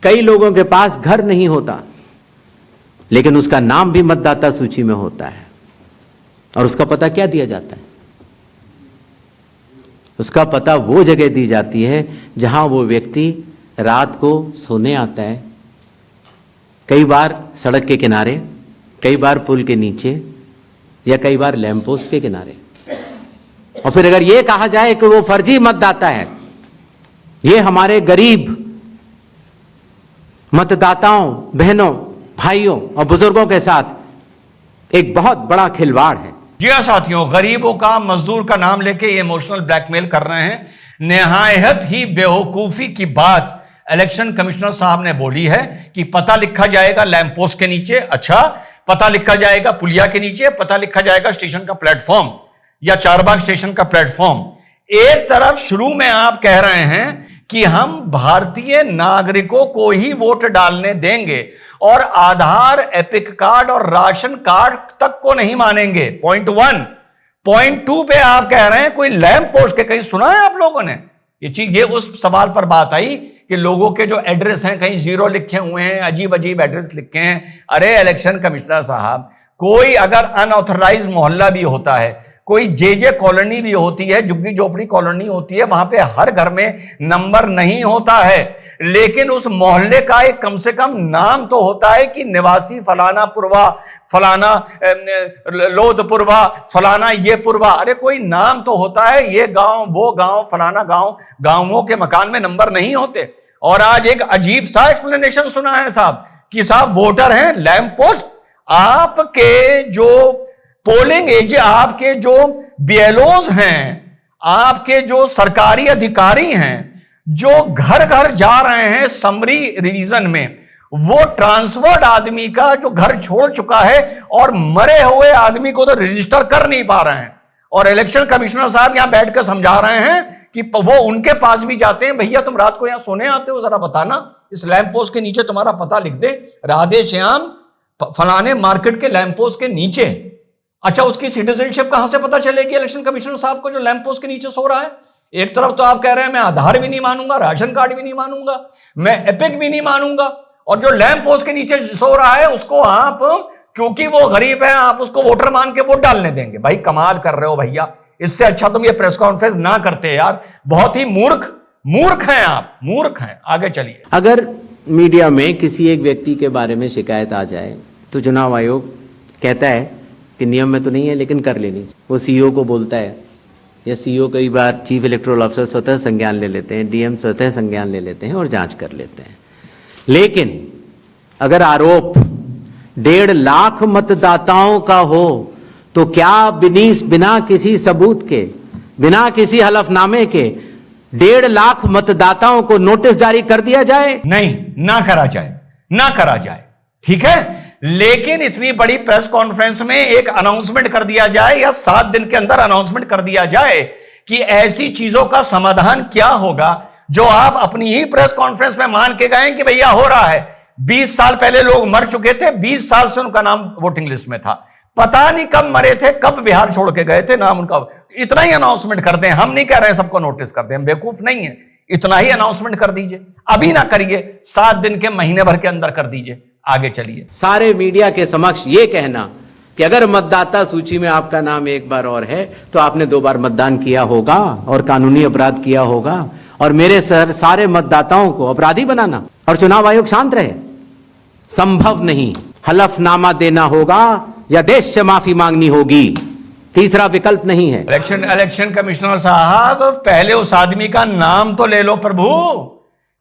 कई लोगों के पास घर नहीं होता लेकिन उसका नाम भी मतदाता सूची में होता है और उसका पता क्या दिया जाता है? उसका पता वो जगह दी जाती है जहां वो व्यक्ति रात को सोने आता है, कई बार सड़क के किनारे, कई बार पुल के नीचे या कई बार लैंप पोस्ट के किनारे। और फिर अगर यह कहा जाए कि वो फर्जी मतदाता है, ये हमारे गरीब मतदाताओं, बहनों, भाइयों और बुजुर्गों के साथ एक बहुत बड़ा खिलवाड़ है। जी हां साथियों, गरीबों का, मजदूर का नाम लेके ये इमोशनल ब्लैकमेल कर रहे हैं। निहायत ही बेवकूफी की बात इलेक्शन कमिश्नर साहब ने बोली है कि पता लिखा जाएगा लैंप पोस्ट के नीचे, अच्छा पता लिखा जाएगा पुलिया के नीचे, पता लिखा जाएगा स्टेशन का प्लेटफॉर्म या चारबाग स्टेशन का प्लेटफॉर्म। एक तरफ शुरू में आप कह रहे हैं कि हम भारतीय नागरिकों को ही वोट डालने देंगे और आधार, एपिक कार्ड और राशन कार्ड तक को नहीं मानेंगे, पॉइंट 1। पॉइंट 2 पे आप कह रहे हैं कोई लैंप पोस्ट के, कहीं सुना है आप लोगों ने ये चीज? ये उस सवाल पर बात आई कि लोगों के जो एड्रेस हैं कहीं 0 लिखे हुए हैं, अजीब अजीब एड्रेस लिखे हैं। अरे इलेक्शन कमिश्नर साहब, कोई अगर अनऑथराइज मोहल्ला भी होता है, कोई जे कॉलोनी भी होती है, झुग्गी झोपड़ी कॉलोनी होती है, वहां पे हर घर में नंबर नहीं होता है, लेकिन उस मोहल्ले का एक कम से कम नाम तो होता है कि निवासी फलाना पुरवा, फलाना लोधपुरवा, फलाना ये पुरवा। अरे कोई नाम तो होता है, ये गांव, वो गांव, फलाना गांव। गांवों के मकान में नंबर नहीं होते। और आज एक अजीब सा एक्सप्लेनेशन सुना है साहब कि साहब वोटर हैं, लैंप पोस्ट। आपके जो पोलिंग एजेंट, आपके जो बीएलओज हैं, आपके जो सरकारी अधिकारी हैं, जो घर घर जा रहे हैं समरी रिवीजन में, वो ट्रांसफर्ड आदमी का जो घर छोड़ चुका है और मरे हुए आदमी को तो रजिस्टर कर नहीं पा रहे हैं, और इलेक्शन कमिश्नर साहब यहां बैठकर समझा रहे हैं कि वो उनके पास भी जाते हैं, भैया तुम रात को यहां सोने आते हो, जरा बताना, इस लैंप पोस्ट के नीचे तुम्हारा पता लिख दे, राधे श्याम फलाने मार्केट के लैंप पोस्ट के नीचे। अच्छा, उसकी सिटीजनशिप कहां से पता चलेगी इलेक्शन कमिश्नर साहब को जो लैंप पोस्ट के नीचे सो रहा है? एक तरफ तो आप कह रहे हैं मैं आधार भी नहीं मानूंगा, राशन कार्ड भी नहीं मानूंगा, मैं एपिक भी नहीं मानूंगा, और जो लैंप पोस्ट के नीचे सो रहा है उसको आप, क्योंकि वो गरीब है, आप उसको वोटर मान के वोट डालने देंगे। भाई कमाल कर रहे हो भैया, इससे अच्छा तुम ये प्रेस कॉन्फ्रेंस ना करते यार, बहुत ही मूर्ख हैं आप, मूर्ख हैं। आगे चलिए। अगर मीडिया में किसी एक व्यक्ति के बारे में शिकायत आ जाए तो चुनाव आयोग कहता है कि नियम में तो नहीं है लेकिन कर लेनी, वो सीईओ को बोलता है, या सीईओ कई बार चीफ इलेक्टोरल ऑफिसर स्वतः संज्ञान ले लेते हैं, डीएम स्वतः संज्ञान ले लेते हैं और जांच कर लेते हैं। लेकिन अगर आरोप 1.5 लाख मतदाताओं का हो तो क्या बिना किसी सबूत के, बिना किसी हलफनामे के 1.5 लाख मतदाताओं को नोटिस जारी कर दिया जाए? नहीं, ना करा जाए, ठीक है, लेकिन इतनी बड़ी प्रेस कॉन्फ्रेंस में एक अनाउंसमेंट कर दिया जाए, या 7 दिन के अंदर अनाउंसमेंट कर दिया जाए कि ऐसी चीजों का समाधान क्या होगा जो आप अपनी ही प्रेस कॉन्फ्रेंस में मान के गए कि भैया हो रहा है। 20 साल पहले लोग मर चुके थे, 20 साल से उनका नाम वोटिंग लिस्ट में था, पता नहीं कब मरे थे, कब बिहार छोड़ के गए थे, नाम उनका, इतना ही अनाउंसमेंट कर दें। हम नहीं कह रहे हैं सबको नोटिस कर दें, हम बेवकूफ नहीं है, इतना ही अनाउंसमेंट कर दीजिए, अभी ना करिए, 7 दिन के महीने भर के अंदर कर दीजिए। आगे चलिए। सारे मीडिया के समक्ष ये कहना कि अगर मतदाता सूची में आपका नाम एक बार और है तो आपने 2 बार मतदान किया होगा और कानूनी अपराध किया होगा, और मेरे सारे मतदाताओं को अपराधी बनाना और चुनाव आयोग शांत रहे, संभव नहीं। हलफनामा देना होगा या देश से माफी मांगनी होगी, तीसरा विकल्प नहीं है। इलेक्शन कमिश्नर साहब, पहले उस आदमी का नाम तो ले लो प्रभु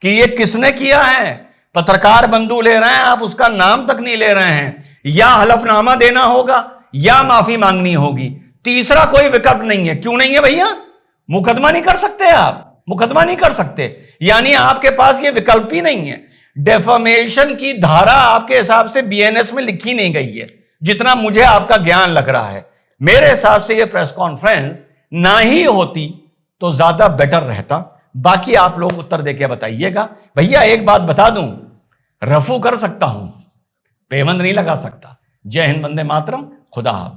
कि ये किसने किया है। पत्रकार बंधु ले रहे हैं, आप उसका नाम तक नहीं ले रहे हैं। या हलफनामा देना होगा या माफी मांगनी होगी, तीसरा कोई विकल्प नहीं है। क्यों नहीं है भैया? मुकदमा नहीं कर सकते आप, मुकदमा नहीं कर सकते, यानी आपके पास ये विकल्प ही नहीं है। डेफमेशन की धारा आपके हिसाब से बीएनएस में लिखी नहीं गई है, जितना मुझे आपका ज्ञान लग रहा है। मेरे हिसाब से ये प्रेस कॉन्फ्रेंस ना ही होती तो ज्यादा बेटर रहता। बाकी आप लोग उत्तर देके बताइएगा। भैया एक बात बता दूं, रफू कर सकता हूं, पेबंद नहीं लगा सकता। जय हिंद, वंदे मातरम, खुदा हाफिज।